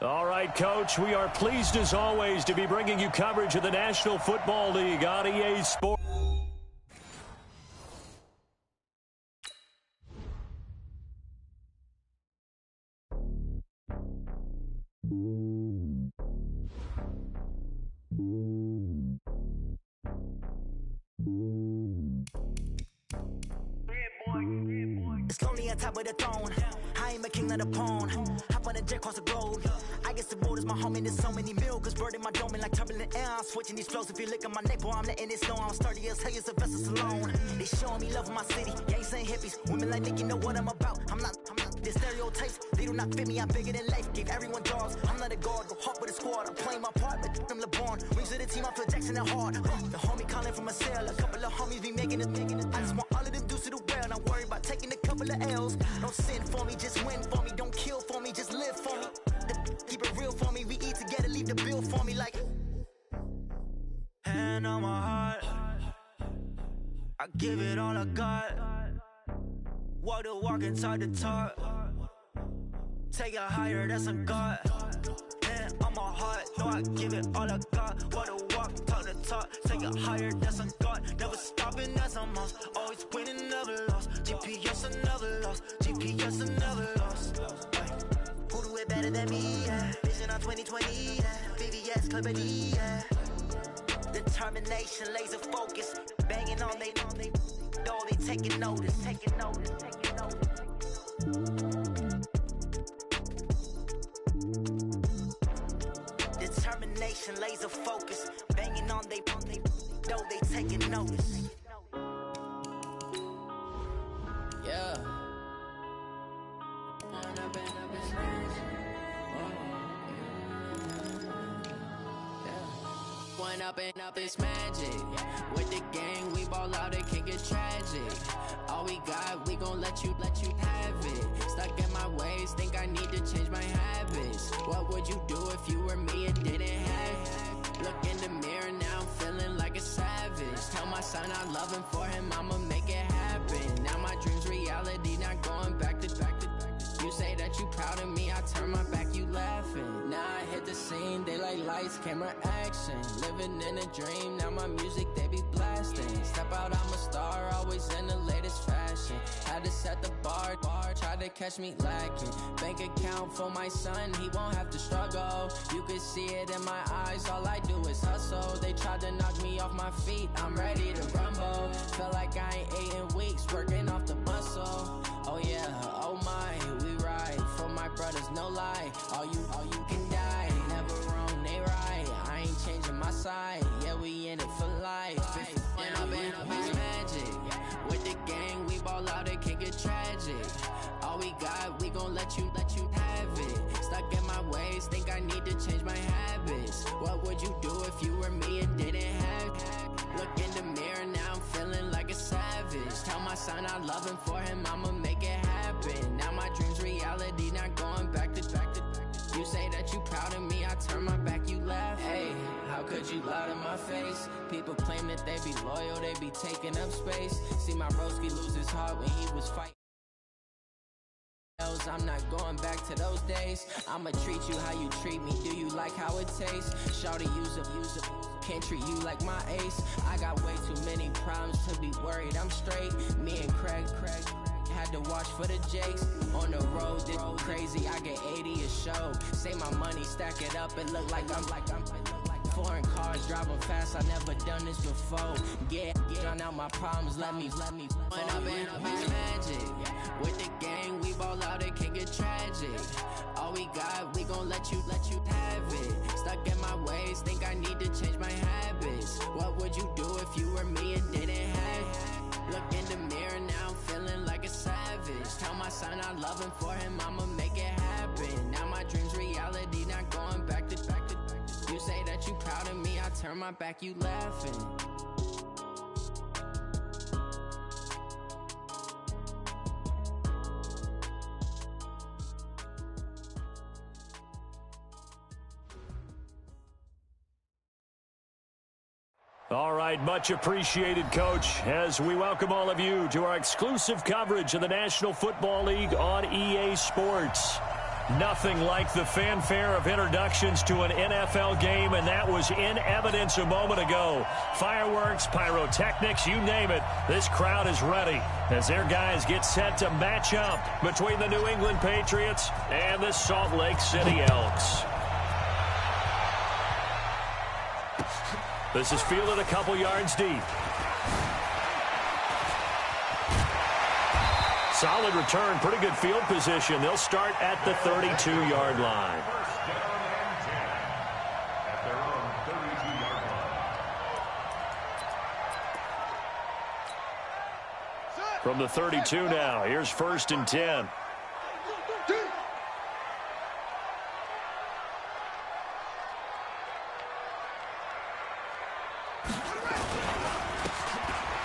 All right, Coach, we are pleased as always to be bringing you coverage of the National Football League on EA Sports. It's lonely on top of the throne. I am a king of the pawn. Hop on a jet across the globe. I guess the road is my home and there's so many milkers bird in my dome and like turbulent air. I'm switching these flows. If you look at my neck, boy, I'm letting it snow. I'm sturdy as hell as a vessel alone. They showing me love in my city. Gangs and hippies. Women like Nick, you know what I'm about. I'm not the stereotypes. They do not fit me. I'm bigger than life. Gave everyone dogs. I'm not a guard. Go hard with a squad. I'm playing my part, but I'm LeBron. Rings of the team. I feel Jackson and hard. The homie calling from a cell. A couple of homies be making it. I just want all of them dudes to the well. Not worry about taking a couple of L's. Don't sin for me, just win for me. Don't kill for me, just live for me. Keep it real for me. We eat together, leave the bill for me like. Hand on my heart, I give it all I got. Walk the walk and talk the talk. Take it higher, that's a God. Hand on my heart, no, I give it all I got. Walk the walk, talk the talk. Take it higher, that's a God. Never stopping, that's a must. Always winning, never lost. GPS, I never lost. GPS, I never lost. Who do it better than me? Yeah. Vision on 2020. Yeah. VVS, Clippity. Yeah. Determination, laser focus. Banging on they know they taking notice. Taking notice. Taking notice. Determination, laser focus. Banging on they know they taking notice. Yeah. One up and up is magic. With the gang, we ball out, it can get tragic. All we got, we gon' let you have it. Stuck in my ways, think I need to change my habits. What would you do if you were me and didn't have it? Look in the mirror, now I'm feeling like a savage. Tell my son I love him, for him I'ma make it happen. Now my dream's reality, not going back to. You say that you proud of me, I turn my back, you laughing. Now I hit the scene, they like lights, camera, action. Living in a dream, now my music, they be blasting. Step out, I'm a star, always in the latest fashion. Had to set the bar, try to catch me lacking. Bank account for my son, he won't have to struggle. You can see it in my eyes, all I do is hustle. They tried to knock me off my feet, I'm ready to rumble. Feel like I ain't ate in weeks, working off the muscle. Oh yeah, oh my, we ride for my brothers, no lie. All you can die, never wrong, they right. I ain't changing my side, yeah, we in it for life. When up is magic. With the gang, we ball out, it can get tragic. All we got, we gon' let you have it. Stuck in my ways, think I need to change my habits. What would you do if you were me and didn't have it? Look in the mirror, now I'm feeling like a savage. Tell my son I love him, for him I'ma make it happen. Now my dream's reality, not going back to. You say that you proud of me, I turn my back, you laugh. Hey, how could you lie to my face? People claim that they be loyal, they be taking up space. See my broski lose his heart when he was fighting. I'm not going back to those days. I'ma treat you how you treat me. Do you like how it tastes? Shawty, use it. Can't treat you like my ace. I got way too many problems to be worried. I'm straight. Me and Craig had to watch for the Jakes. On the road, this crazy. I get 80 a show. Say my money, stack it up. It look like I'm foreign cars driving fast. I never done this before. Get drown out my problems. Let me. When up is magic. With the gang, we ball out, it can get tragic. All we got, we gon' let you have it. Stuck in my ways, think I need to change my habits. What would you do if you were me and didn't have it? Look in the mirror, now I'm feeling like a savage. Tell my son I love him, for him I'ma make it happen. Now my dream's reality, not going back to. You say that you proud of me, I turn my back, you laughing. All right, much appreciated, Coach, as we welcome all of you to our exclusive coverage of the National Football League on EA Sports. Nothing like the fanfare of introductions to an NFL game, and that was in evidence a moment ago. Fireworks, pyrotechnics, you name it. This crowd is ready as their guys get set to match up between the New England Patriots and the Salt Lake City Elks. This is fielded a couple yards deep. Solid return, pretty good field position. They'll start at the 32-yard line. From the 32 now, here's 1st and 10.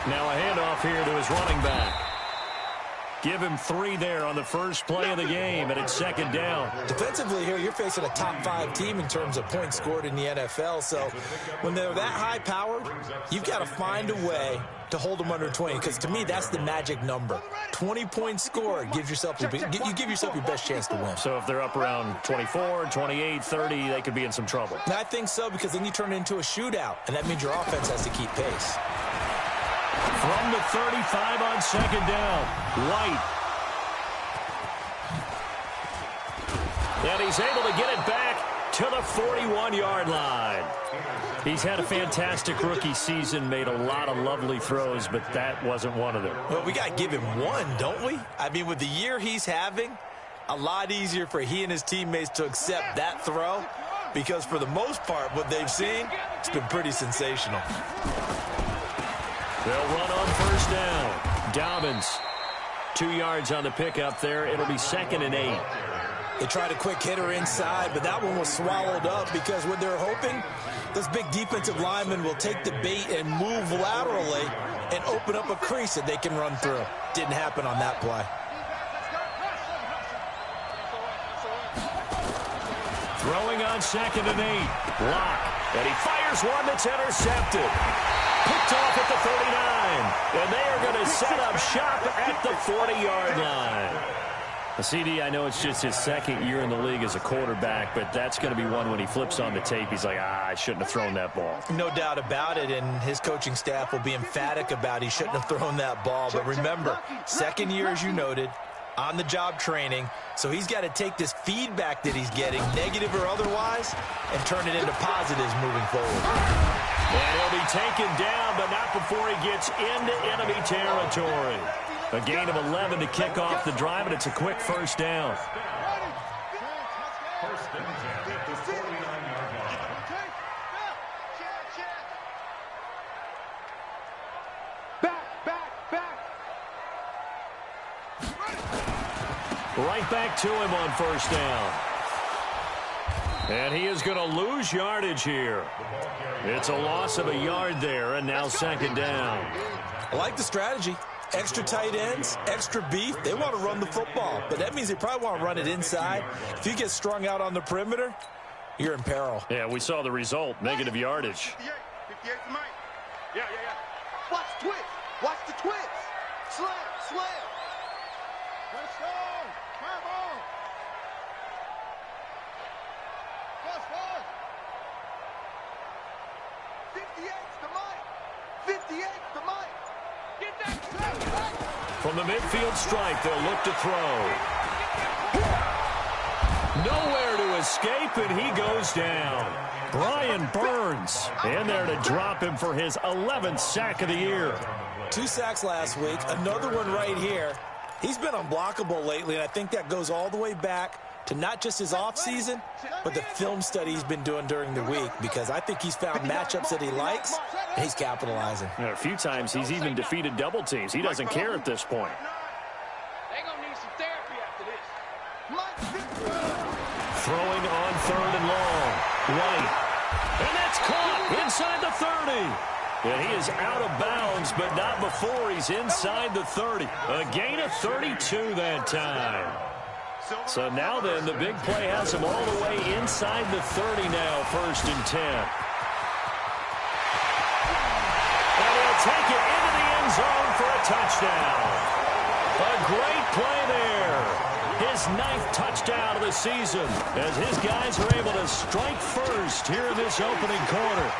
Now a handoff here to his running back. Give him 3 there on the first play of the game, and it's 2nd down. Defensively here, you're facing a top-5 team in terms of points scored in the NFL. So when they're that high-powered, you've got to find a way to hold them under 20, because to me, that's the magic number. 20 points scored, you give yourself your best chance to win. So if they're up around 24, 28, 30, they could be in some trouble. And I think so, because then you turn it into a shootout, and that means your offense has to keep pace. From the 35 on 2nd down, White. And he's able to get it back to the 41-yard line. He's had a fantastic rookie season, made a lot of lovely throws, but that wasn't one of them. Well, we got to give him one, don't we? I mean, with the year he's having, a lot easier for he and his teammates to accept that throw, because for the most part, what they've seen, it's been pretty sensational. They'll run on 1st down. Dobbins, 2 yards on the pickup there. It'll be 2nd and 8. They tried a quick hitter inside, but that one was swallowed up because what they're hoping, this big defensive lineman will take the bait and move laterally and open up a crease that they can run through. Didn't happen on that play. Throwing on 2nd and 8. Lock. And he fires one that's intercepted. Picked off at the 39. And they are going to set up shop at the 40-yard line. CD, I know it's just his 2nd year in the league as a quarterback, but that's going to be one when he flips on the tape. He's like, I shouldn't have thrown that ball. No doubt about it, and his coaching staff will be emphatic about he shouldn't have thrown that ball. But remember, 2nd year, as you noted, on-the-job training, so he's got to take this feedback that he's getting, negative or otherwise, and turn it into positives moving forward. And he'll be taken down, but not before he gets into enemy territory. A gain of 11 to kick off the drive, and it's a quick 1st down. Right back to him on 1st down. And he is going to lose yardage here. It's a loss of a yard there, and now 2nd down. I like the strategy. Extra tight ends, extra beef. They want to run the football, but that means they probably want to run it inside. If you get strung out on the perimeter, you're in peril. Yeah, we saw the result, negative yardage. 58 to Mike. Yeah. Watch the twist. Watch the twist. Slam. Let's go. Come on. Plus 1. 58 to Mike. 58 to Mike. Get that. From the midfield stripe, they'll look to throw. Nowhere to escape, and he goes down. Brian Burns in there to drop him for his 11th sack of the year. 2 sacks last week, another one right here. He's been unblockable lately, and I think that goes all the way back to not just his offseason, but the film study he's been doing during the week, because I think he's found matchups that he likes, and he's capitalizing. A few times he's even defeated double teams. He doesn't care at this point. They're going to need some therapy after this. Throwing on 3rd and long. White. And that's caught inside the 30. And he is out of bounds, but not before he's inside the 30. A gain of 32 that time. So now then, the big play has him all the way inside the 30 now, 1st and 10. And he'll take it into the end zone for a touchdown. A great play there. his 9th touchdown of the season, as his guys are able to strike first here in this opening quarter.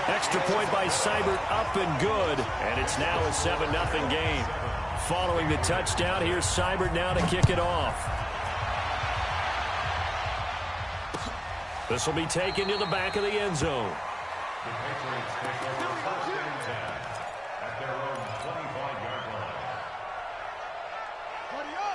Extra point by Seibert, up and good, and it's now a 7-0 game. Following the touchdown, here's Seibert now to kick it off. This will be taken to the back of the end zone.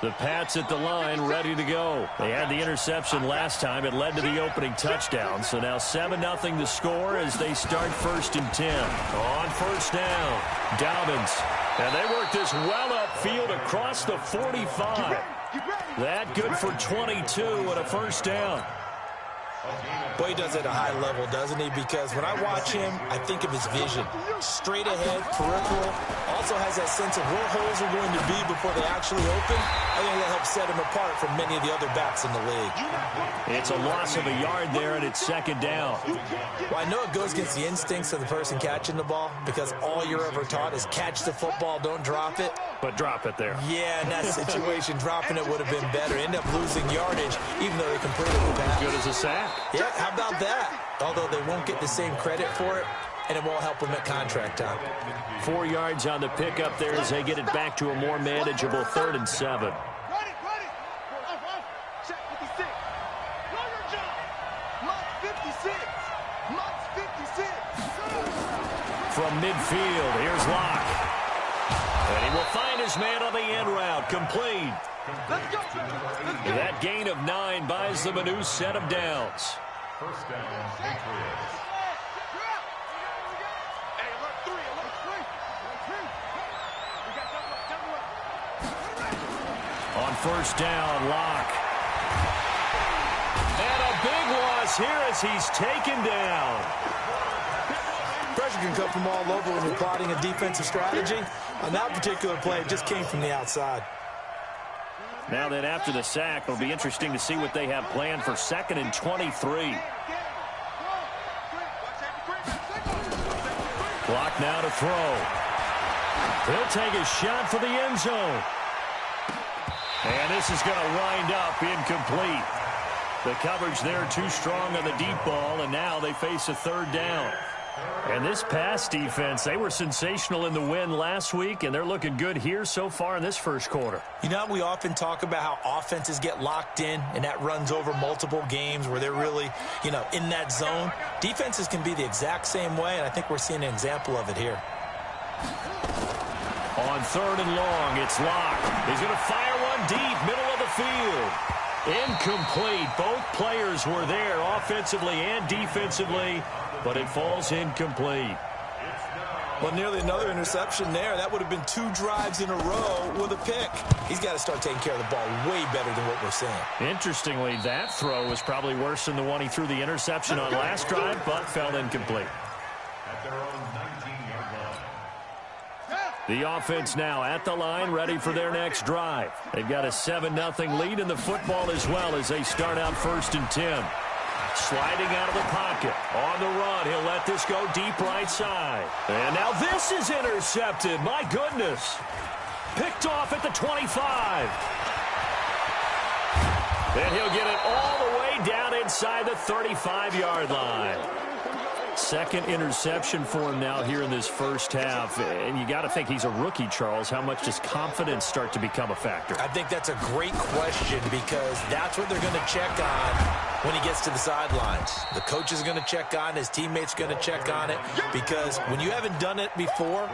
The Pats at the line, ready to go. They had the interception last time. It led to the opening touchdown. So now 7-0 the score as they start 1st and 10. On first down, Dobbins. And they work this well upfield across the 45. That good for 22 and a first down. Boy, he does it at a high level, doesn't he? Because when I watch him, I think of his vision. Straight ahead, peripheral. Also has that sense of where holes are going to be before they actually open. I think that helps set him apart from many of the other backs in the league. It's a loss of a yard there, and it's 2nd down. Well, I know it goes against the instincts of the person catching the ball because all you're ever taught is catch the football, don't drop it. But drop it there. Yeah, in that situation, dropping it would have been better. End up losing yardage, even though they completed the pass. Good as a sack. Yeah, how about that? Although they won't get the same credit for it, and it won't help them at contract time. 4 yards on the pickup there as they get it back to a more manageable 3rd and 7. From midfield, here's Locke. And he will find his man on the end route, complete. That gain of 9 buys them a new set of downs. First down, Patriots. On first down, Locke. And a big loss here as he's taken down. Pressure can come from all over when you're plotting a defensive strategy. On that particular play, it just came from the outside. Now then, after the sack, it'll be interesting to see what they have planned for 2nd and 23. Clock now to throw. He'll take a shot for the end zone. And this is going to wind up incomplete. The coverage there too strong on the deep ball, and now they face a 3rd down. And this pass defense, they were sensational in the win last week, and they're looking good here so far in this first quarter. You know, we often talk about how offenses get locked in, and that runs over multiple games where they're really, in that zone. Defenses can be the exact same way, and I think we're seeing an example of it here. On 3rd and long, it's Locke. He's going to fire one deep, middle of the field. Incomplete. Both players were there offensively and defensively, but it falls incomplete. Well, nearly another interception there. That would have been 2 drives in a row with a pick. He's got to start taking care of the ball way better than what we're seeing. Interestingly, that throw was probably worse than the one he threw the interception on last drive, but fell incomplete. At their own 19-yard line. The offense now at the line, ready for their next drive. They've got a 7-0 lead in the football as well as they start out 1st and 10. Sliding out of the pocket. On the run, he'll let this go deep right side. And now this is intercepted. My goodness. Picked off at the 25. And he'll get it all the way down inside the 35-yard line. 2nd interception for him now here in this first half. And you got to think he's a rookie, Charles. How much does confidence start to become a factor? I think that's a great question because that's what they're going to check on when he gets to the sidelines. The coach is going to check on, his teammates going to check on it, because when you haven't done it before,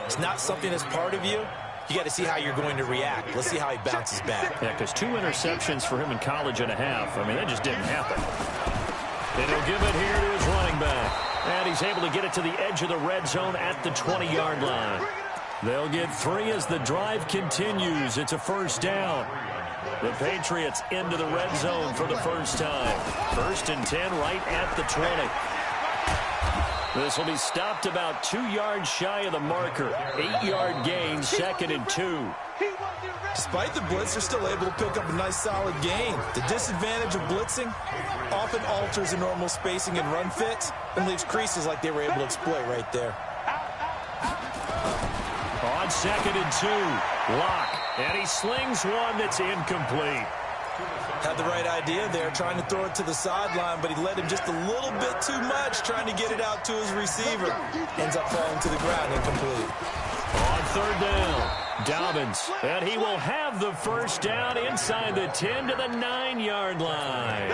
it's not something that's part of you. You got to see how you're going to react. Let's see how he bounces back. Yeah, because 2 interceptions for him in college and a half. I mean, that just didn't happen. And he'll give it here to his running back. And he's able to get it to the edge of the red zone at the 20-yard line. They'll get 3 as the drive continues. It's a first down. The Patriots into the red zone for the first time. 1st and 10 right at the 20. This will be stopped about 2 yards shy of the marker. 8-yard gain, 2nd and 2. Despite the blitz, they're still able to pick up a nice solid gain. The disadvantage of blitzing often alters the normal spacing and run fits and leaves creases like they were able to exploit right there. On 2nd and 2, Locke, and he slings one that's incomplete. Had the right idea there, trying to throw it to the sideline, but he led him just a little bit too much, trying to get it out to his receiver. Ends up falling to the ground, incomplete. On third down, Dobbins, and he will have the first down inside the 10 to the 9-yard line.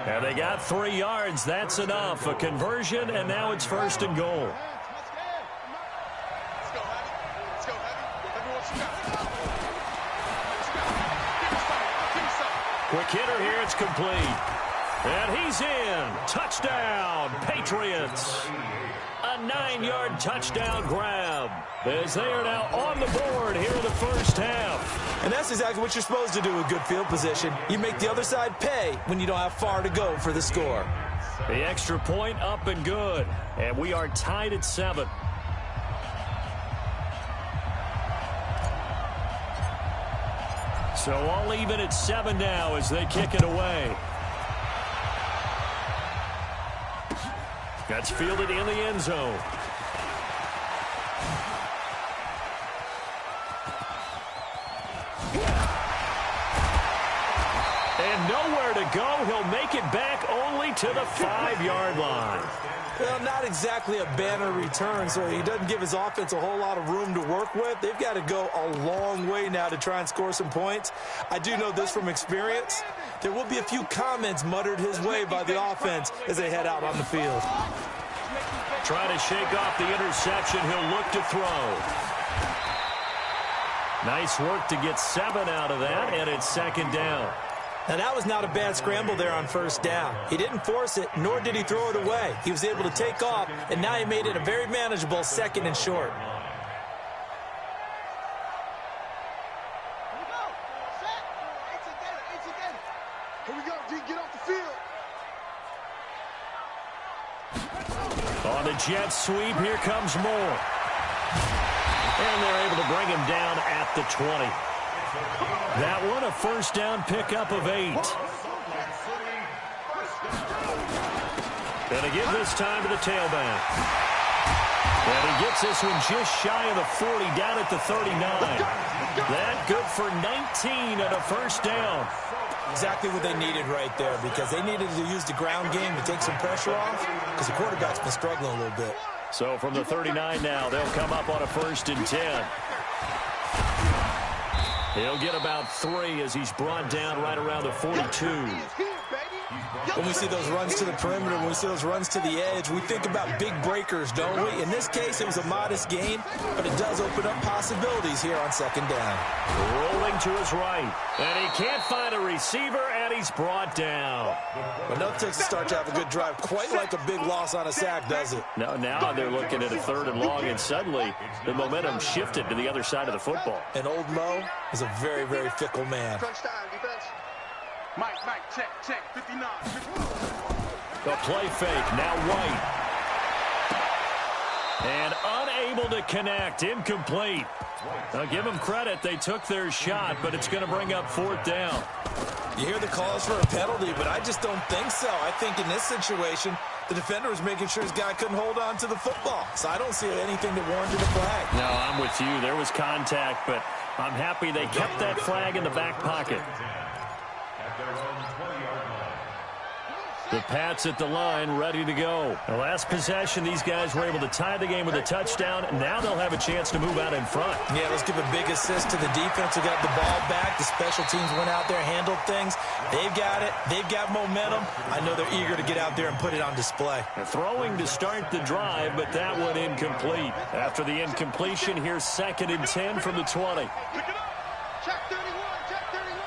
And they got 3 yards. That's enough. A conversion, and now it's first and goal. Quick hitter here, it's complete. And he's in. Touchdown, Patriots. A 9-yard touchdown grab as they are now on the board here in the first half. And that's exactly what you're supposed to do with good field position. You make the other side pay when you don't have far to go for the score. The extra point up and good. And we are tied at 7. So all even at 7 now as they kick it away. That's fielded in the end zone. And nowhere to go. He'll make it back only to the 5-yard line. Well, not exactly a banner return, so he doesn't give his offense a whole lot of room to work with. They've got to go a long way now to try and score some points. I do know this from experience. There will be a few comments muttered his way by the offense as they head out on the field. Trying to shake off the interception. He'll look to throw. Nice work to get 7 out of that, and it's second down. Now, that was not a bad scramble there on first down. He didn't force it, nor did he throw it away. He was able to take off, and now he made it a very manageable second and short. Here we go, D, get off the field. On the jet sweep, here comes Moore. And they're able to bring him down at the 20. That one, a first down pickup of 8. And again this time to the tailback. And he gets this one just shy of the 40, down at the 39. That good for 19 and a first down. Exactly what they needed right there, because they needed to use the ground game to take some pressure off, because the quarterback's been struggling a little bit. So from the 39 now, they'll come up on a first and 10. He'll get about 3 as he's brought down right around the 42. When we see those runs to the perimeter, when we see those runs to the edge, we think about big breakers, don't we? In this case, it was a modest gain, but it does open up possibilities here on second down. Rolling to his right, and he can't find a receiver, and he's brought down. But no takes to start to have a good drive, quite like a big loss on a sack, does it? No, now they're looking at a 3rd and long, and suddenly the momentum shifted to the other side of the football. And old Mo is a very, very fickle man. Crunch time, defense. Mike, check, 59. The play fake, now White. And unable to connect, incomplete. Now give them credit, they took their shot, but it's going to bring up 4th down. You hear the calls for a penalty, but I just don't think so. I think in this situation, the defender was making sure his guy couldn't hold on to the football. So I don't see anything that warranted a flag. No, I'm with you. There was contact, but I'm happy they kept that flag in the back pocket. The Pats at the line, ready to go. The last possession, these guys were able to tie the game with a touchdown. Now they'll have a chance to move out in front. Yeah, let's give a big assist to the defense who got the ball back. The special teams went out there, handled things. They've got it. They've got momentum. I know they're eager to get out there and put it on display. Throwing to start the drive, but that one incomplete. After the incompletion, here's 2nd and 10 from the 20. Pick it up. Check 31, check 31.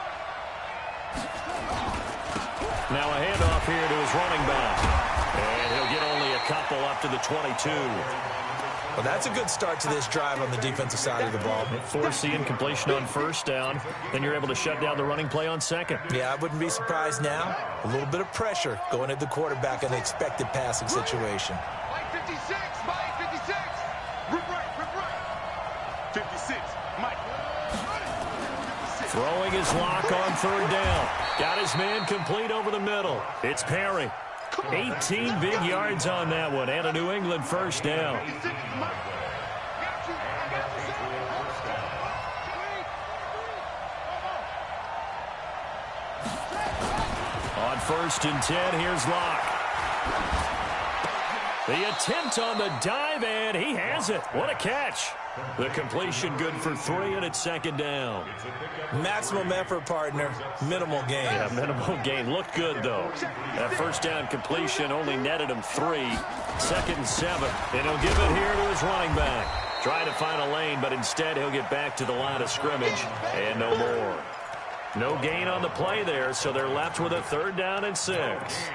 Now a handoff here to his running back. And he'll get only a couple up to the 22. Well, that's a good start to this drive on the defensive side of the ball. Force the incompletion on first down. Then you're able to shut down the running play on second. Yeah, I wouldn't be surprised now. A little bit of pressure going at the quarterback in the expected passing situation. Mike 56, Mike 56. Rip right. 56, Mike. Throwing his lock on 3rd down. Got his man complete over the middle. It's Perry. 18 big yards on that one, and a New England first down. first and 10. Here's Locke. The attempt on the dive, and he has it. What a catch. The completion good for 3, and it's second down. Maximum effort, partner. Minimal gain. Yeah, minimal gain. Looked good, though. That first down completion only netted him 3. Second and 7. And he'll give it here to his running back. Trying to find a lane, but instead he'll get back to the line of scrimmage. And no more. No gain on the play there, so they're left with a 3rd down and 6.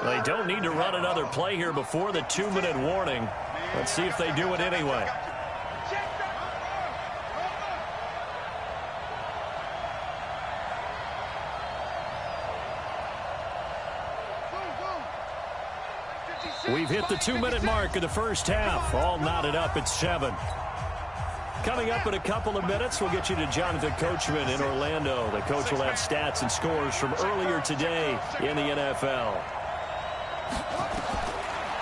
They don't need to run another play here before the 2-minute warning. Let's see if they do it anyway. We've hit the 2-minute mark of the first half. All knotted up at 7. Coming up in a couple of minutes, we'll get you to Jonathan Coachman in Orlando. The coach will have stats and scores from earlier today in the NFL.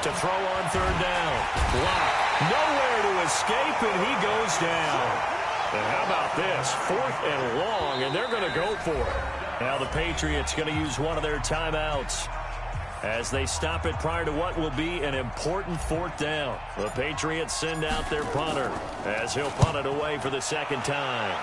To throw on 3rd down. Block. Nowhere to escape, and he goes down. And how about this? 4th and long, and they're going to go for it. Now the Patriots going to use one of their timeouts as they stop it prior to what will be an important 4th down. The Patriots send out their punter as he'll punt it away for the 2nd time.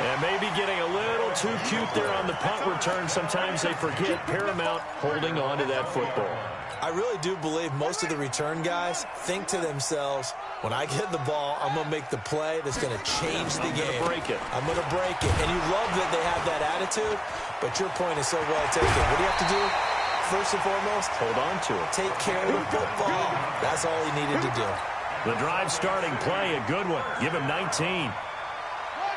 And maybe getting a little too cute there on the punt return. Sometimes they forget paramount holding on to that football. I really do believe most of the return guys think to themselves, when I get the ball, I'm going to make the play that's going to change the game. I'm going to break it. And you love that they have that attitude, but your point is so well taken. What do you have to do? First and foremost, hold on to it. Take care of the football. That's all he needed to do. The drive starting play, a good one. Give him 19.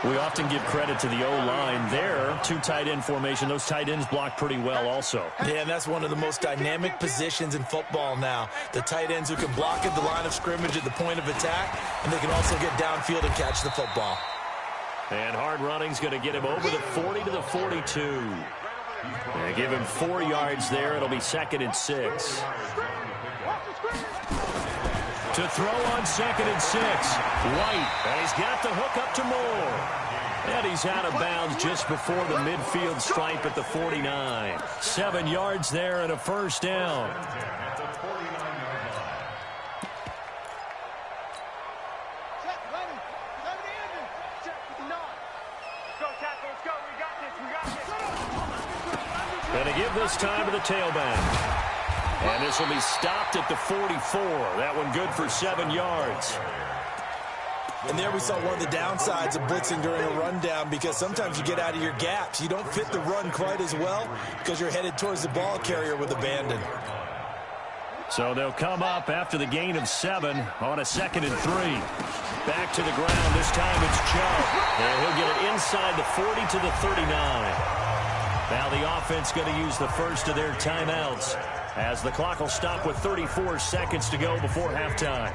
We often give credit to the O-line there. 2 tight end formation. Those tight ends block pretty well also. Yeah, and that's one of the most dynamic positions in football now. The tight ends who can block at the line of scrimmage at the point of attack, and they can also get downfield and catch the football. And hard running's going to get him over the 40 to the 42. They give him 4 yards there. It'll be 2nd and 6. To throw on 2nd and 6. White, and he's got the hook up to Moore. And he's out of bounds just before the midfield stripe at the 49. 7 yards there and a 1st down. And to give this time to the tailback. And this will be stopped at the 44. That one good for 7 yards. And there we saw one of the downsides of blitzing during a rundown, because sometimes you get out of your gaps. You don't fit the run quite as well because you're headed towards the ball carrier with abandon. So they'll come up after the gain of 7 on a 2nd and 3. Back to the ground. This time it's Chubb. And he'll get it inside the 40 to the 39. Now the offense going to use the first of their timeouts, as the clock will stop with 34 seconds to go before halftime.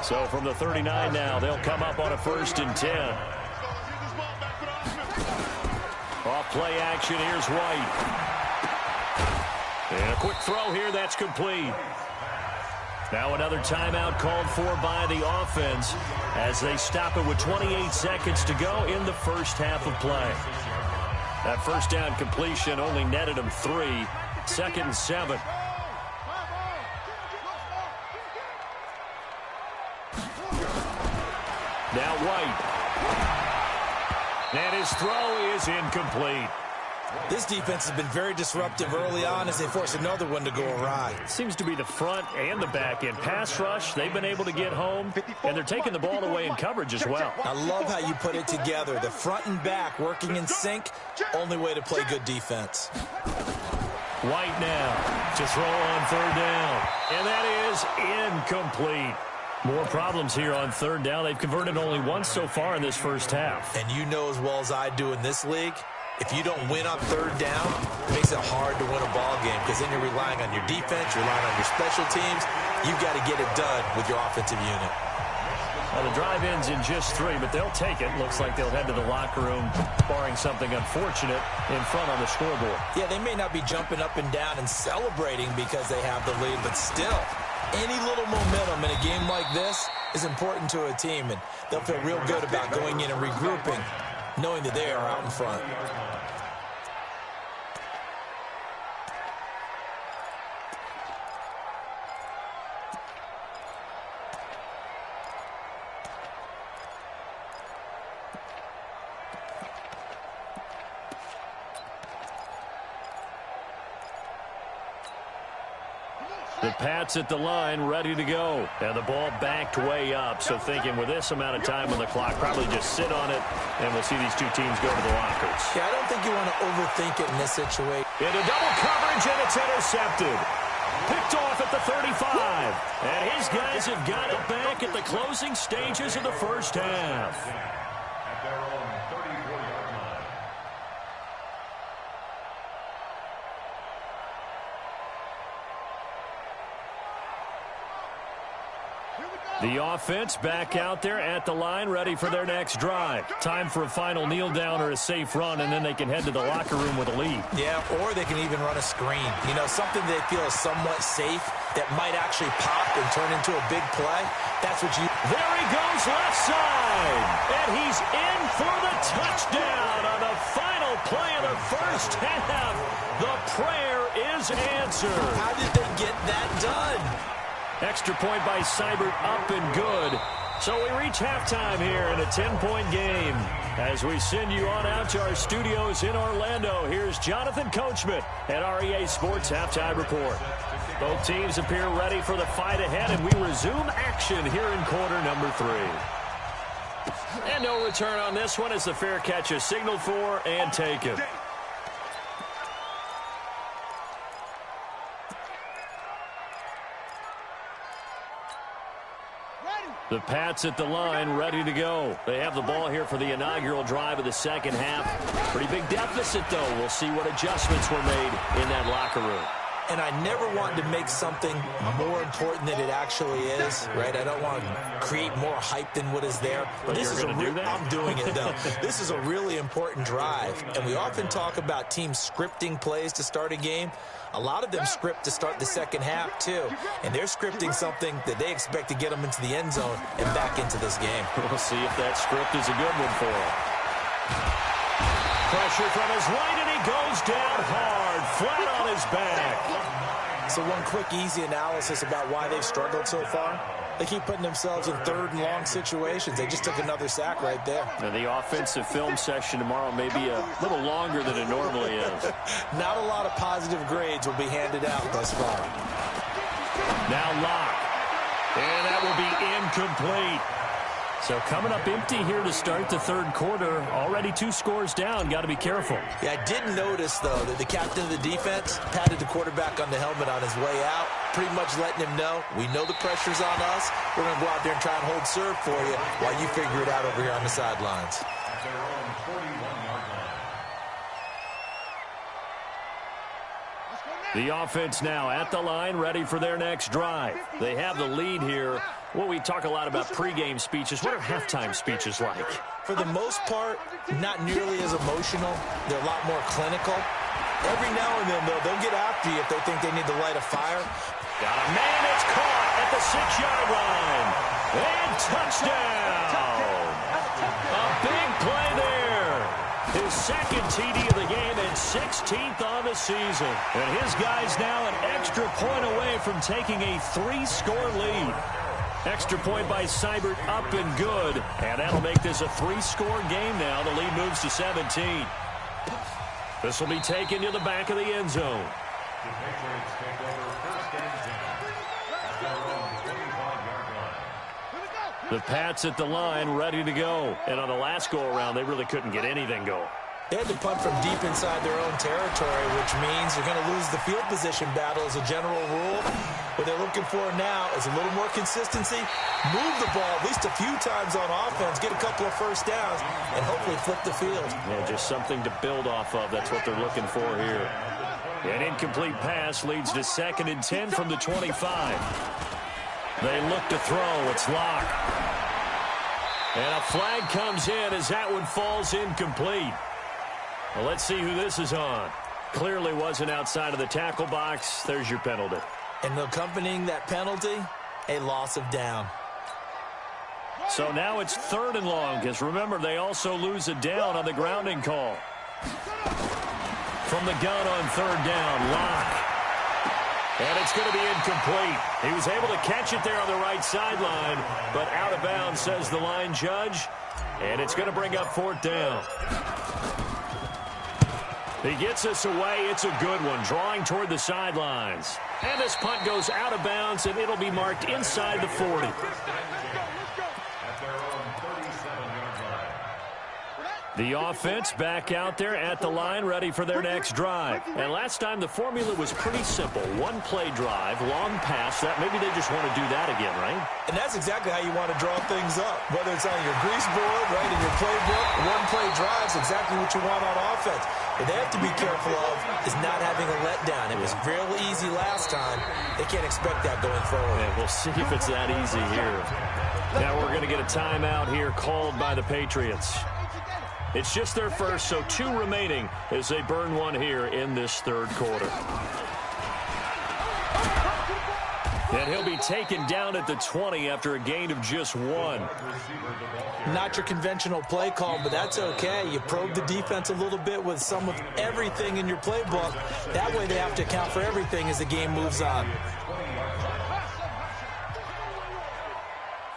So from the 39 now, they'll come up on a 1st and 10. Off play action, here's White. And a quick throw here, that's complete. Now another timeout called for by the offense as they stop it with 28 seconds to go in the first half of play. That 1st down completion only netted him 3. 2nd and 7. Now White. And his throw is incomplete. This defense has been very disruptive early on as they force another one to go awry. Seems to be the front and the back end. Pass rush, they've been able to get home, and they're taking the ball away in coverage as well. I love how you put it together. The front and back working in sync, only way to play good defense. White now to throw on 3rd down. And that is incomplete. More problems here on 3rd down. They've converted only once so far in this first half. And you know as well as I do in this league, if you don't win on 3rd down, it makes it hard to win a ball game, because then you're relying on your defense, you're relying on your special teams. You've got to get it done with your offensive unit. Well, the drive ends in just 3, but they'll take it. Looks like they'll head to the locker room, barring something unfortunate in front on the scoreboard. Yeah, they may not be jumping up and down and celebrating because they have the lead, but still, Any little momentum in a game like this is important to a team, and they'll feel real good about going in and regrouping, knowing that they are out in front. The Pats at the line, ready to go. And the ball backed way up. So thinking with this amount of time on the clock, probably just sit on it, and we'll see these two teams go to the lockers. Yeah, I don't think you want to overthink it in this situation. Into double coverage, and it's intercepted. Picked off at the 35. And his guys have got it back at the closing stages of the first half. At their own 34-yard line. The offense back out there at the line, ready for their next drive. Time for a final kneel down or a safe run, and then they can head to the locker room with a lead. Yeah, or they can even run a screen. You know, something they feel is somewhat safe that might actually pop and turn into a big play. That's what you... There he goes left side, and he's in for the touchdown on the final play of the first half. The prayer is answered. How did they get that done? Extra point by Seibert, up and good. So we reach halftime here in a 10-point game. As we send you on out to our studios in Orlando, here's Jonathan Coachman at REA Sports Halftime Report. Both teams appear ready for the fight ahead, and we resume action here in quarter number 3. And no return on this one as the fair catch is signaled for and taken. The Pats at the line, ready to go. They have the ball here for the inaugural drive of the second half. Pretty big deficit, though. We'll see what adjustments were made in that locker room. And I never wanted to make something more important than it actually is, right? I don't want to create more hype than what is there. But this is a I'm doing it, though. This is a really important drive. And we often talk about teams scripting plays to start a game. A lot of them script to start the second half, too. And they're scripting something that they expect to get them into the end zone and back into this game. We'll see if that script is a good one for them. Pressure from his right, and he goes down hard, flat on his back. So one quick, easy analysis about why they've struggled so far. They keep putting themselves in third and long situations. They just took another sack right there. Now the offensive film session tomorrow may be a little longer than it normally is. Not a lot of positive grades will be handed out thus far. Now Locke. And that will be incomplete. So coming up empty here to start the third quarter. Already 2 scores down. Got to be careful. Yeah, I did notice, though, that the captain of the defense patted the quarterback on the helmet on his way out, pretty much letting him know, we know the pressure's on us. We're going to go out there and try and hold serve for you while you figure it out over here on the sidelines. At their own 41-yard line. The offense now at the line, ready for their next drive. They have the lead here. Well, we talk a lot about pregame speeches. What are halftime speeches like? For the most part, not nearly as emotional. They're a lot more clinical. Every now and then, though, they'll get after you if they think they need to light a fire. Got a man, it's caught at the 6-yard line. And touchdown! A big play there. His second TD of the game and 16th on the season. And his guys now an extra point away from taking a 3-score lead. Extra point by Seibert, up and good. And that'll make this a 3-score game now. The lead moves to 17. This will be taken to the back of the end zone. The Patriots take over first and 10 at their own 25-yard line. The Pats at the line, ready to go. And on the last go-around, they really couldn't get anything going. They had to punt from deep inside their own territory, which means they're going to lose the field position battle as a general rule. What they're looking for now is a little more consistency, move the ball at least a few times on offense, get a couple of first downs, and hopefully flip the field. Yeah, just something to build off of. That's what they're looking for here. An incomplete pass leads to 2nd and 10 from the 25. They look to throw. It's Locke. And a flag comes in as that one falls incomplete. Well, let's see who this is on. Clearly wasn't outside of the tackle box. There's your penalty. And accompanying that penalty, a loss of down. So now it's 3rd and long, because remember, they also lose a down on the grounding call. From the gun on 3rd down, Locke. And it's going to be incomplete. He was able to catch it there on the right sideline, but out of bounds, says the line judge. And it's going to bring up 4th down. He gets us away. It's a good one, drawing toward the sidelines. And this punt goes out of bounds, and it'll be marked inside the 40. The offense back out there at the line, ready for their next drive. And last time the formula was pretty simple. One play drive, long pass. That maybe they just want to do that again, right? And that's exactly how you want to draw things up. Whether it's on your grease board, right, in your playbook, one play drives exactly what you want on offense. What they have to be careful of is not having a letdown. It was real easy last time. They can't expect that going forward. And we'll see if it's that easy here. Now we're going to get a timeout here called by the Patriots. It's just their first, so 2 remaining as they burn one here in this 3rd quarter. And he'll be taken down at the 20 after a gain of just 1. Not your conventional play call, but that's okay. You probe the defense a little bit with some of everything in your playbook. That way they have to account for everything as the game moves on.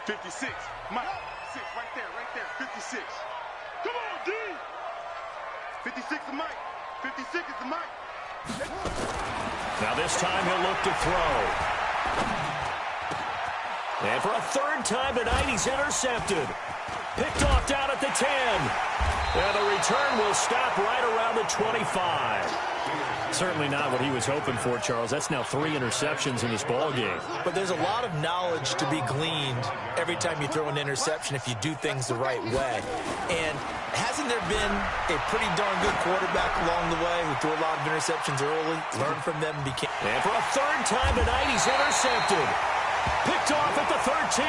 56. Mike. 6 right there. 56. Come on, D. 56 is Mike. 56 is the Mike. Now this time he'll look to throw. And for a 3rd time tonight, he's intercepted. Picked off down at the 10. And the return will stop right around the 25. Certainly not what he was hoping for, Charles. That's now 3 interceptions in this ball game. But there's a lot of knowledge to be gleaned every time you throw an interception if you do things the right way. And hasn't there been a pretty darn good quarterback along the way who threw a lot of interceptions early, learned from them, became... And for a 3rd time tonight, he's intercepted. Picked off at the 13.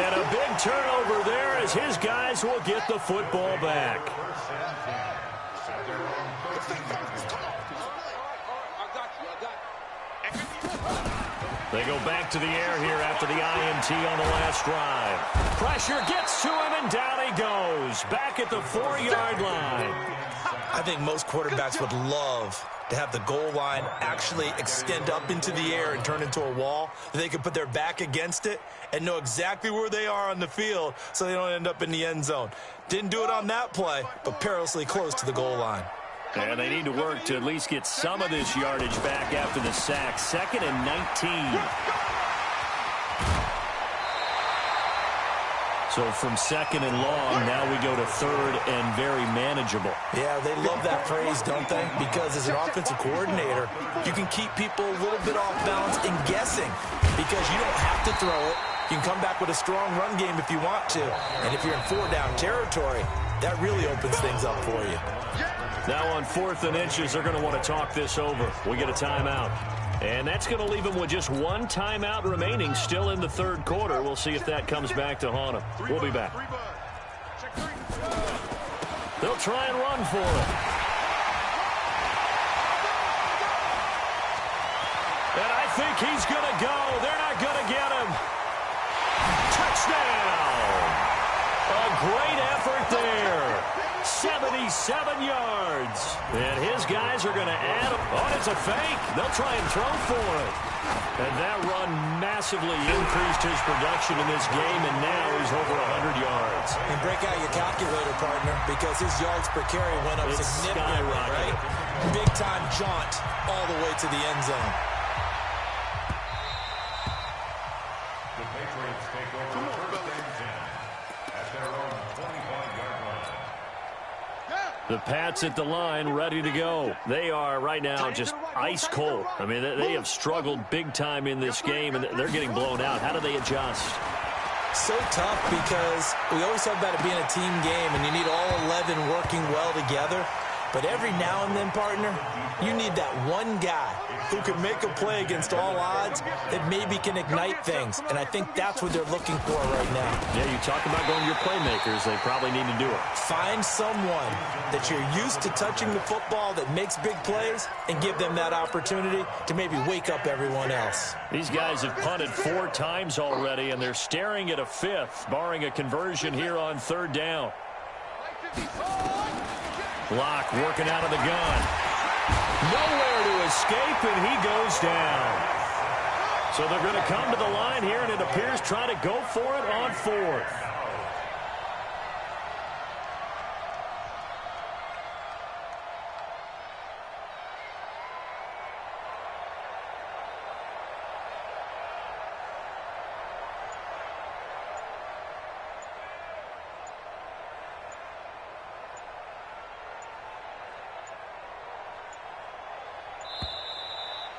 And a big turnover there as his guys will get the football back. They go back to the air here after the INT on the last drive. Pressure gets to him, and down he goes. Back at the 4-yard line. I think most quarterbacks would love to have the goal line actually extend up into the air and turn into a wall. They can put their back against it and know exactly where they are on the field so they don't end up in the end zone. Didn't do it on that play, but perilously close to the goal line. And they need to work to at least get some of this yardage back after the sack. 2nd and 19. So from 2nd and long, now we go to 3rd and very manageable. Yeah, they love that phrase, don't they? Because as an offensive coordinator, you can keep people a little bit off balance and guessing because you don't have to throw it. You can come back with a strong run game if you want to. And if you're in 4-down territory, that really opens things up for you. Now on 4th and inches, they're going to want to talk this over. We get a timeout. And that's going to leave them with just 1 timeout remaining still in the 3rd quarter. We'll see if that comes back to haunt them. We'll be back. They'll try and run for it. And I think he's going to go. They're not going to get him. Touchdown! A great effort there. 77 yards. And his guys are going to add him. Oh, it's a fake. They'll try and throw for it. And that run massively increased his production in this game, and now he's over 100 yards. And break out your calculator, partner, because his yards per carry went up significantly, right? Big-time jaunt all the way to the end zone. The Patriots take over 1st and 10 at their own 25-yard line. The Pats at the line, ready to go. They are right now just ice cold. I mean, they have struggled big time in this game, and they're getting blown out. How do they adjust? So tough because we always talk about it being a team game, and you need all 11 working well together. But every now and then, partner, you need that one guy who can make a play against all odds that maybe can ignite things. And I think that's what they're looking for right now. Yeah, you talk about going to your playmakers. They probably need to do it. Find someone that you're used to touching the football that makes big plays and give them that opportunity to maybe wake up everyone else. These guys have punted 4 times already, and they're staring at a 5th, barring a conversion here on 3rd down. Block working out of the gun. Nowhere to escape, and he goes down. So they're going to come to the line here, and it appears try to go for it on 4th.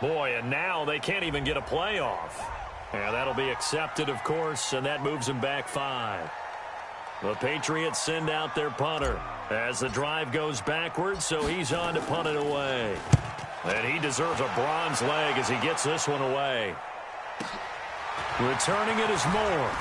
Boy, and now they can't even get a play off. And that'll be accepted, of course, and that moves them back 5. The Patriots send out their punter as the drive goes backwards, so he's on to punt it away. And he deserves a bronze leg as he gets this one away. Returning it is Moore.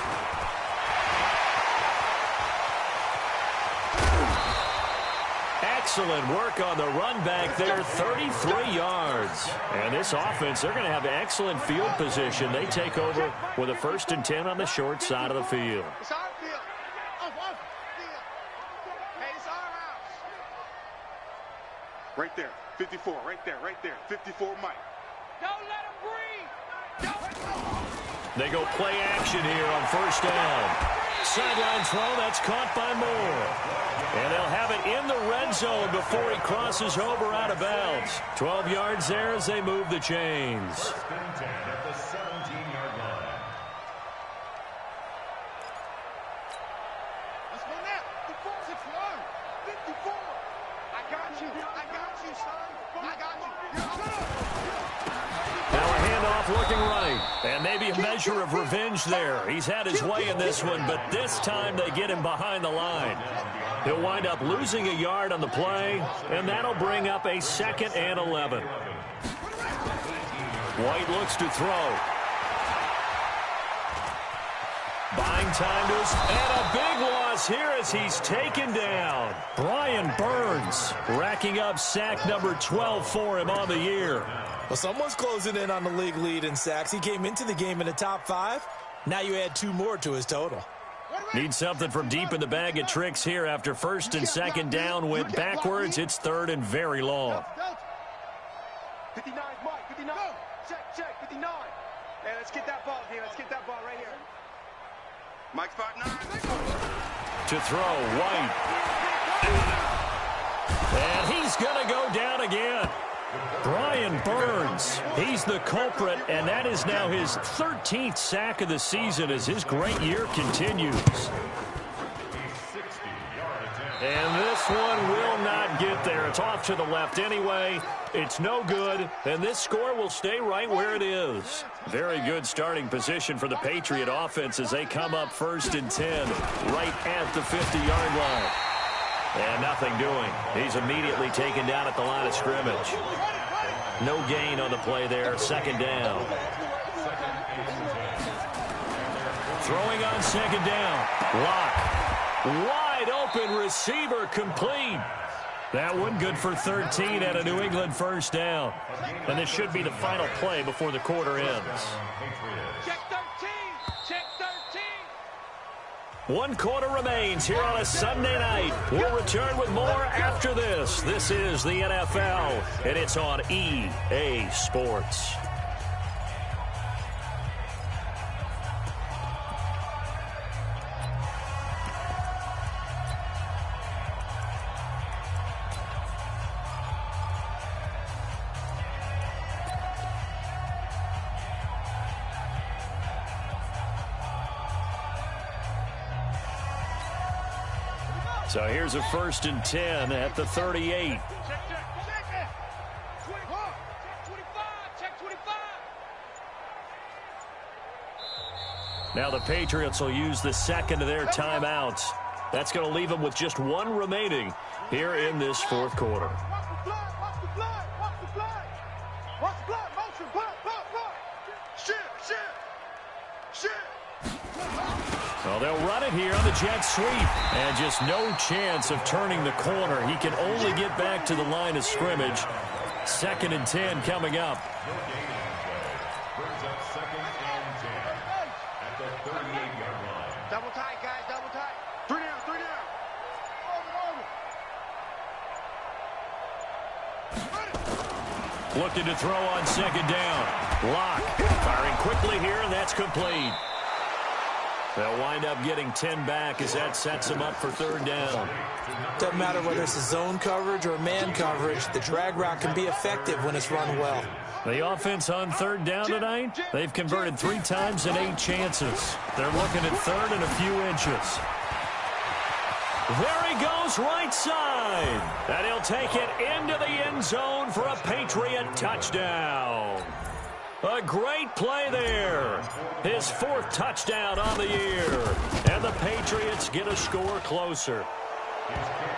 Excellent work on the run back there, 33 yards. And this offense, they're going to have excellent field position. They take over with a 1st and 10 on the short side of the field. It's our field. Hey, it's our house. Right there, 54, right there, 54, Mike. Don't let him breathe. They go play action here on 1st down. Sideline throw, that's caught by Moore. And they'll have it in the red zone before he crosses over out of bounds. 12 yards there as they move the chains. 1st and 10 at the 17-yard line. Let's go now. The 54. I got you, son. I got you. You're good. Now a handoff looking right. And maybe a measure of revenge there. He's had his way in this one, but this time they get him behind the line. He'll wind up losing a yard on the play, and that'll bring up a 2nd and 11. White looks to throw. Buying time to his, and a big loss here as he's taken down. Brian Burns racking up sack number 12 for him on the year. Well, someone's closing in on the league lead in sacks. He came into the game in the top 5. Now you add 2 more to his total. Need something from deep in the bag of tricks here after 1st and 2nd down went backwards. It's 3rd and very long. 59, Mike, 59. Check, 59. Hey, let's get that ball, D. Let's get that ball right here. Mike's 5'9". To throw, White. And he's going to go down again. Brian Burns, he's the culprit, and that is now his 13th sack of the season as his great year continues. And this one will not get there. It's off to the left anyway. It's no good, and this score will stay right where it is. Very good starting position for the Patriot offense as they come up 1st and 10 right at the 50-yard line. And nothing doing. He's immediately taken down at the line of scrimmage. No gain on the play there. 2nd down. Throwing on 2nd down. Lock. Wide open receiver complete. That one good for 13 at a New England 1st down. And this should be the final play before the quarter ends. Check 13. Check 13. 1 quarter remains here on a Sunday night. We'll return with more after this. This is the NFL, and it's on EA Sports. So here's a 1st and 10 at the 38. Now the Patriots will use the 2nd of their timeouts. That's going to leave them with just one remaining here in this fourth quarter. Watch the flag, watch the flag, watch the flag. Watch the flag, motion, block. Shit. Well, they'll run it here on the jet sweep. And just no chance of turning the corner. He can only get back to the line of scrimmage. 2nd and 10 coming up. Brings up 2nd and 10 at the 38-yard line. Double tight, guys, double tight. 3 down. Looking to throw on 2nd down. Lock firing quickly here, and that's complete. They'll wind up getting 10 back as that sets them up for 3rd down. Doesn't matter whether it's a zone coverage or man coverage, the drag route can be effective when it's run well. The offense on 3rd down tonight, they've converted 3 times in 8 chances. They're looking at 3rd and a few inches. There he goes, right side. And he'll take it into the end zone for a Patriot touchdown. A great play there. His 4th touchdown on the year. And the Patriots get a score closer.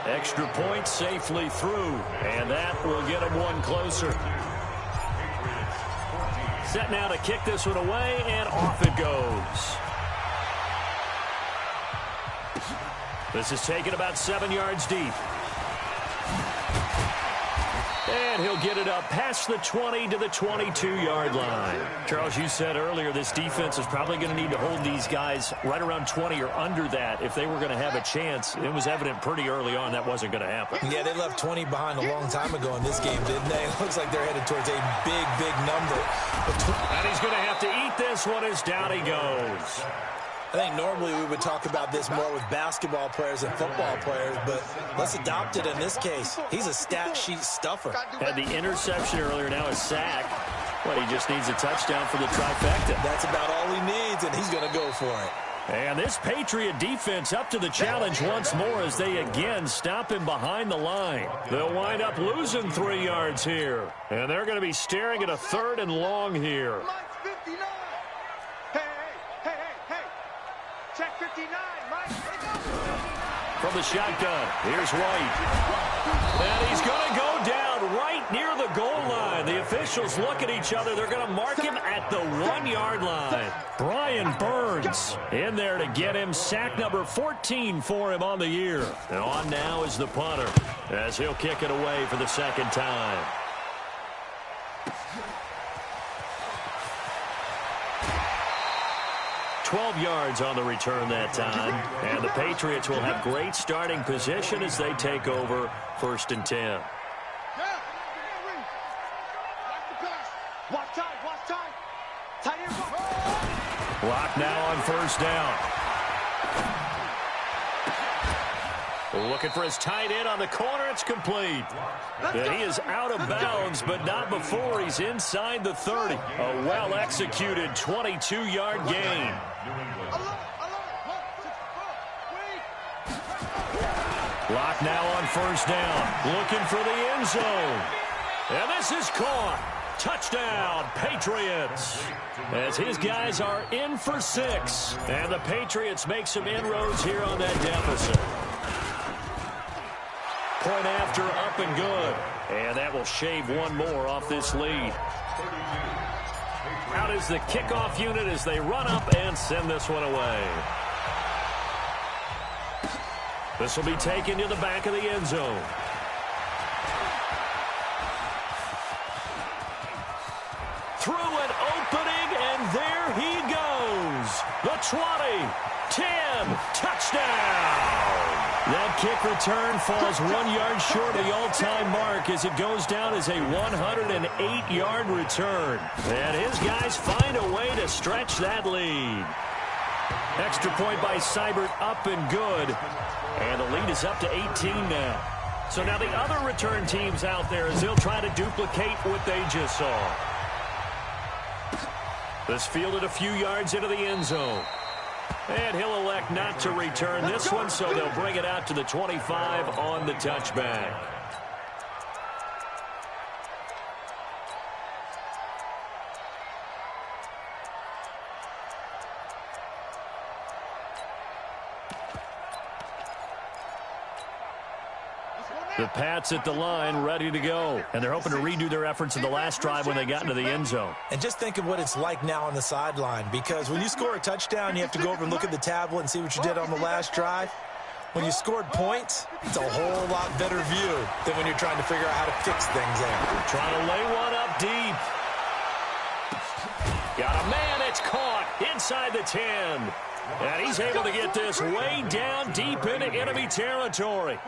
Extra point safely through. And that will get them one closer. Set now to kick this one away, and off it goes. This is taken about 7 yards deep. And he'll get it up past the 20 to the 22-yard line. Charles, you said earlier this defense is probably going to need to hold these guys right around 20 or under that if they were going to have a chance. It was evident pretty early on that wasn't going to happen. Yeah, they left 20 behind a long time ago in this game, didn't they? It looks like they're headed towards a big number. And he's going to have to eat this one as down he goes. I think normally we would talk about this more with basketball players and football players, but let's adopt it in this case. He's a stat sheet stuffer. Had the interception earlier, now a sack. But he just needs a touchdown for the trifecta. That's about all he needs, and he's going to go for it. And this Patriot defense up to the challenge once more as they again stop him behind the line. They'll wind up losing 3 yards here. And they're going to be staring at a 3rd and long here. Mike's 59. Hey. Check 59, Mike. From the shotgun, here's White. And he's going to go down right near the goal line. The officials look at each other. They're going to mark him at the 1-yard line. Brian Burns in there to get him. Sack number 14 for him on the year. And on now is the punter as he'll kick it away for the 2nd time. $12 yards on the return that time. And the Patriots will have great starting position as they take over 1st and 10. Lock now on 1st down. Looking for his tight end on the corner. It's complete. And he is out of bounds, but not before he's inside the 30. A well-executed 22-yard gain. Lock now on 1st down. Looking for the end zone. And this is caught. Touchdown, Patriots. As his guys are in for 6. And the Patriots make some inroads here on that deficit. Point after, up and good. And that will shave one more off this lead. Out is the kickoff unit as they run up and send this one away. This will be taken to the back of the end zone. Through an opening, and there he goes. The 20, 10, touchdown. That kick return falls 1 yard short of the all-time mark as it goes down as a 108-yard return. And his guys find a way to stretch that lead. Extra point by Seibert, up and good. And the lead is up to 18 now. So now the other return teams out there as they'll try to duplicate what they just saw. This fielded a few yards into the end zone. And he'll elect not to return this one, so they'll bring it out to the 25 on the touchback. The Pats at the line, ready to go. And they're hoping to redo their efforts in the last drive when they got into the end zone. And just think of what it's like now on the sideline, because when you score a touchdown, you have to go over and look at the tablet and see what you did on the last drive. When you scored points, it's a whole lot better view than when you're trying to figure out how to fix things there. Trying to lay one up deep. Got a man, it's caught inside the 10. And he's able to get this way down deep into enemy territory.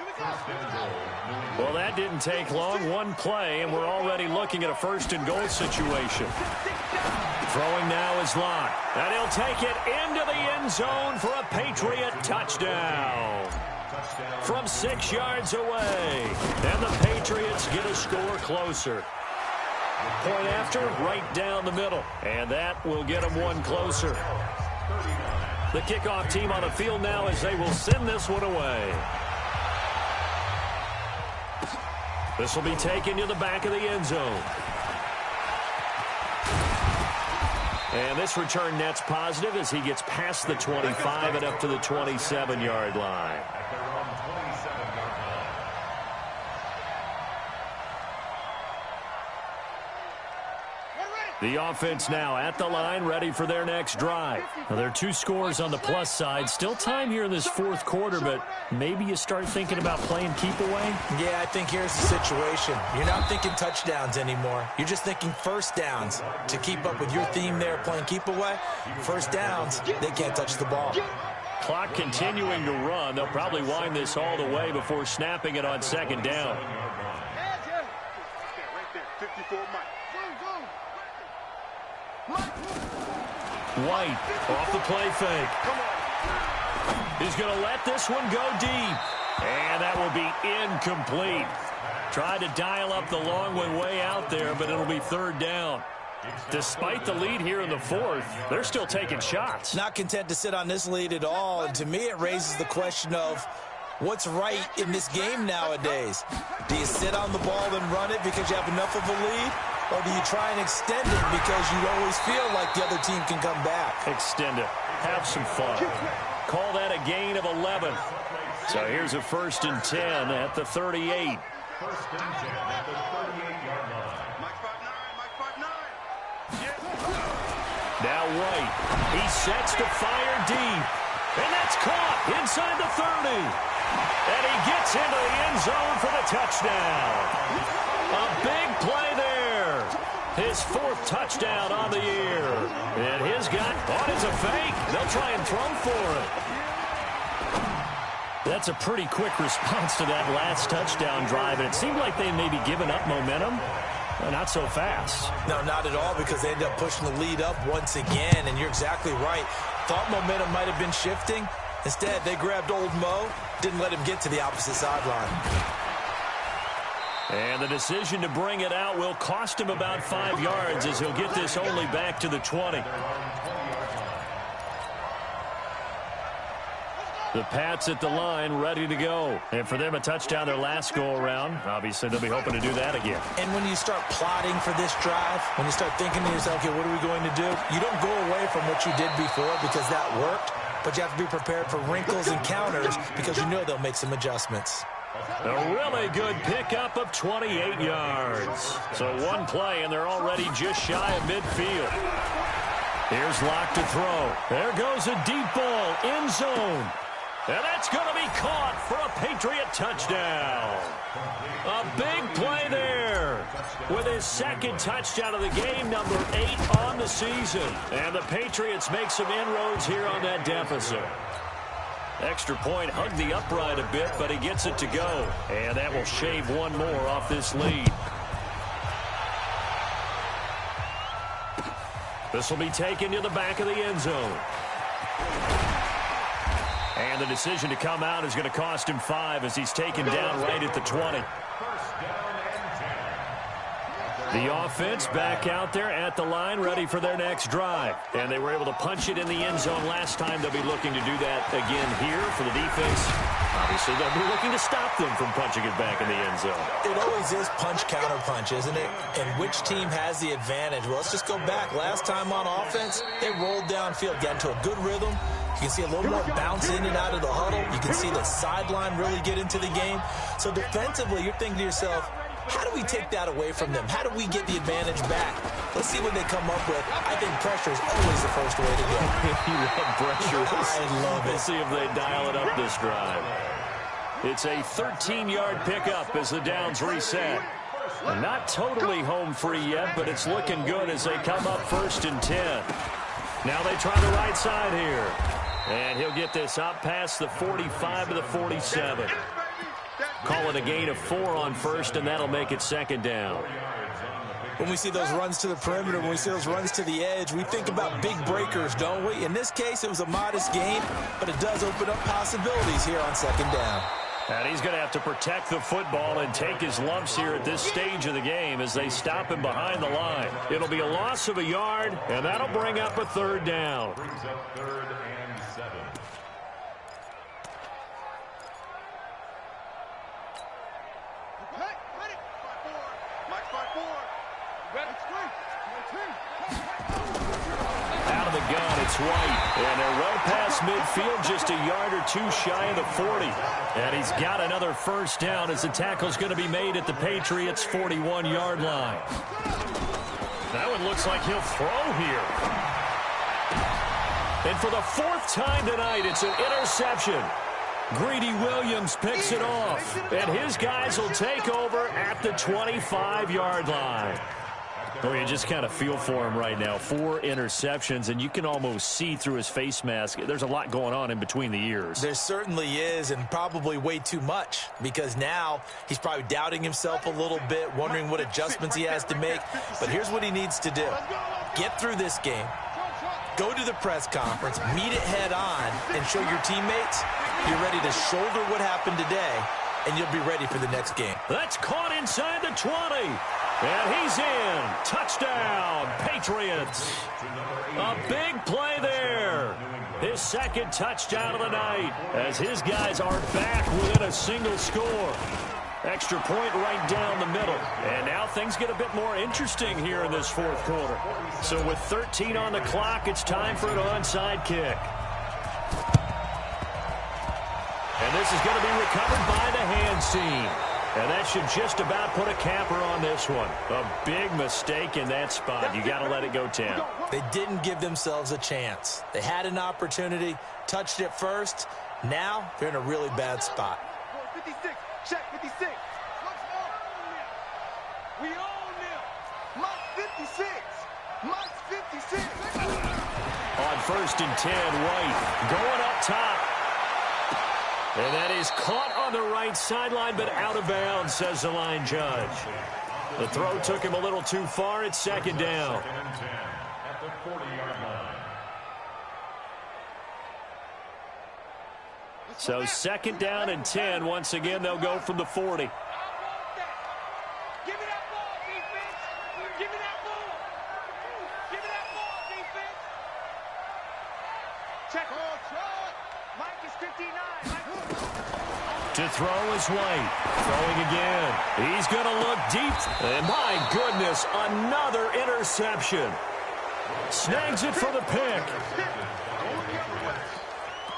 Well, that didn't take long. One play, and we're already looking at a first-and-goal situation. Throwing now is Locke. And he'll take it into the end zone for a Patriot touchdown. From 6 yards away. And the Patriots get a score closer. Point after, right down the middle. And that will get them one closer. The kickoff team on the field now as they will send this one away. This will be taken to the back of the end zone. And this return net's positive as he gets past the 25 and up to the 27-yard line. The offense now at the line, ready for their next drive. Now, there are 2 scores on the plus side. Still time here in this fourth quarter, but maybe you start thinking about playing keep away? Yeah, I think here's the situation. You're not thinking touchdowns anymore. You're just thinking first downs. To keep up with your theme there, playing keep away, first downs, they can't touch the ball. Clock continuing to run. They'll probably wind this all the way before snapping it on second down. Right there, 54 Mike. White off the play fake. He's going to let this one go deep. And that will be incomplete. Tried to dial up the long one way out there, but it'll be third down. Despite the lead here in the fourth, they're still taking shots. Not content to sit on this lead at all. And to me, it raises the question of what's right in this game nowadays. Do you sit on the ball and run it because you have enough of a lead? Or do you try and extend it because you always feel like the other team can come back? Extend it. Have some fun. Call that a gain of 11. So here's a 1st and 10 at the 38. 1st and 10 at the 38-yard line. Mike 5'9", Mike 5'9". Now White. He sets to fire deep. And that's caught inside the 30. And he gets into the end zone for the touchdown. A big play there. His 4th touchdown on the year. And his guy thought it's a fake. They'll try and throw for it. That's a pretty quick response to that last touchdown drive. And it seemed like they may be giving up momentum. Not so fast. No, not at all, because they end up pushing the lead up once again. And you're exactly right. Thought momentum might have been shifting. Instead, they grabbed old Mo, didn't let him get to the opposite sideline. And the decision to bring it out will cost him about 5 yards as he'll get this only back to the 20. The Pats at the line, ready to go. And for them, a touchdown their last go-around. Obviously, they'll be hoping to do that again. And when you start plotting for this drive, when you start thinking to yourself, okay, what are we going to do? You don't go away from what you did before because that worked, but you have to be prepared for wrinkles and counters because you know they'll make some adjustments. A really good pickup of 28 yards. So one play, and they're already just shy of midfield. Here's Locke to throw. There goes a deep ball, end zone. And that's going to be caught for a Patriot touchdown. A big play there with his 2nd touchdown of the game, number 8 on the season. And the Patriots make some inroads here on that deficit. Extra point hugged the upright a bit, but he gets it to go. And that will shave one more off this lead. This will be taken to the back of the end zone. And the decision to come out is going to cost him 5 as he's taken down right at the 20. The offense back out there at the line, ready for their next drive. And they were able to punch it in the end zone last time. They'll be looking to do that again here for the defense. Obviously, they'll be looking to stop them from punching it back in the end zone. It always is punch-counter-punch, isn't it? And which team has the advantage? Well, let's just go back. Last time on offense, they rolled downfield, got into a good rhythm, You can see a little more bounce in and out of the huddle. You can see the sideline really get into the game. So defensively, you're thinking to yourself, how do we take that away from them? How do we get the advantage back? Let's see what they come up with. I think pressure is always the first way to go. You love pressure. I love it. We'll see if they dial it up this drive. It's a 13-yard pickup as the downs reset. Not totally home free yet, but it's looking good as they come up 1st and 10. Now they try the right side here. And he'll get this up past the 45 to the 47. Call it a gain of 4 on 1st, and that'll make it 2nd down. When we see those runs to the perimeter, when we see those runs to the edge, we think about big breakers, don't we? In this case, it was a modest gain, but it does open up possibilities here on 2nd down. And he's going to have to protect the football and take his lumps here at this stage of the game as they stop him behind the line. It'll be a loss of a yard, and that'll bring up a 3rd down. Brings up 3rd and 7. Out of the gun, it's White. And they're well past midfield, just a yard or 2 shy of the 40. And he's got another 1st down as the tackle's going to be made at the Patriots' 41-yard line. That one looks like he'll throw here. And for the 4th time tonight, it's an interception. Greedy Williams picks it off. And his guys will take over at the 25-yard line. Oh, you just kind of feel for him right now. 4 interceptions, and you can almost see through his face mask. There's a lot going on in between the ears. There certainly is, and probably way too much, because now he's probably doubting himself a little bit, wondering what adjustments he has to make. But here's what he needs to do. Get through this game. Go to the press conference, meet it head on, and show your teammates you're ready to shoulder what happened today, and you'll be ready for the next game. That's caught inside the 20. And he's in. Touchdown, Patriots. A big play there. His 2nd touchdown of the night as his guys are back within a single score. Extra point right down the middle. And now things get a bit more interesting here in this 4th quarter. So with 13 on the clock, it's time for an onside kick. And this is going to be recovered by the hands team. And that should just about put a capper on this one. A big mistake in that spot. You got to let it go 10. They didn't give themselves a chance. They had an opportunity, touched it first. Now they're in a really bad spot. 56, check 56. We own them. Mike 56. Mike 56. On 1st and 10, White going up top. And that is caught on the right sideline, but out of bounds, says the line judge. The throw took him a little too far. It's 2nd down. 2nd and 10 at the 40-yard line. So 2nd down and 10. Once again, they'll go from the 40. Give me that ball, defense. Give me that ball. Give me that ball, defense. Check. Mike is 59. To throw is White. Throwing again. He's going to look deep. And my goodness, another interception. Snags it for the pick.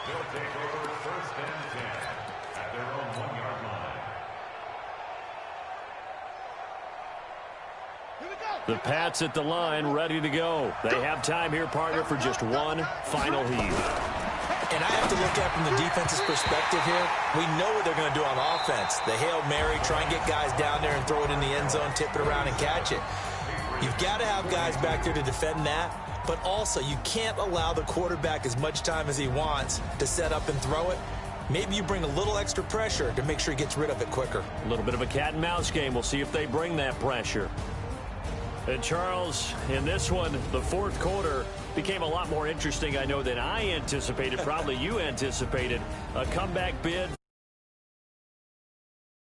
They'll take over 1st and 10 at their own 1-yard line. The Pats at the line, ready to go. They have time here, partner, for just one final heave. And I have to look at from the defense's perspective here. We know what they're going to do on offense. The Hail Mary, try and get guys down there and throw it in the end zone, tip it around and catch it. You've got to have guys back there to defend that. But also, you can't allow the quarterback as much time as he wants to set up and throw it. Maybe you bring a little extra pressure to make sure he gets rid of it quicker. A little bit of a cat and mouse game. We'll see if they bring that pressure. And Charles, in this one, the 4th quarter became a lot more interesting, I know, than I anticipated. Probably you anticipated. A comeback bid.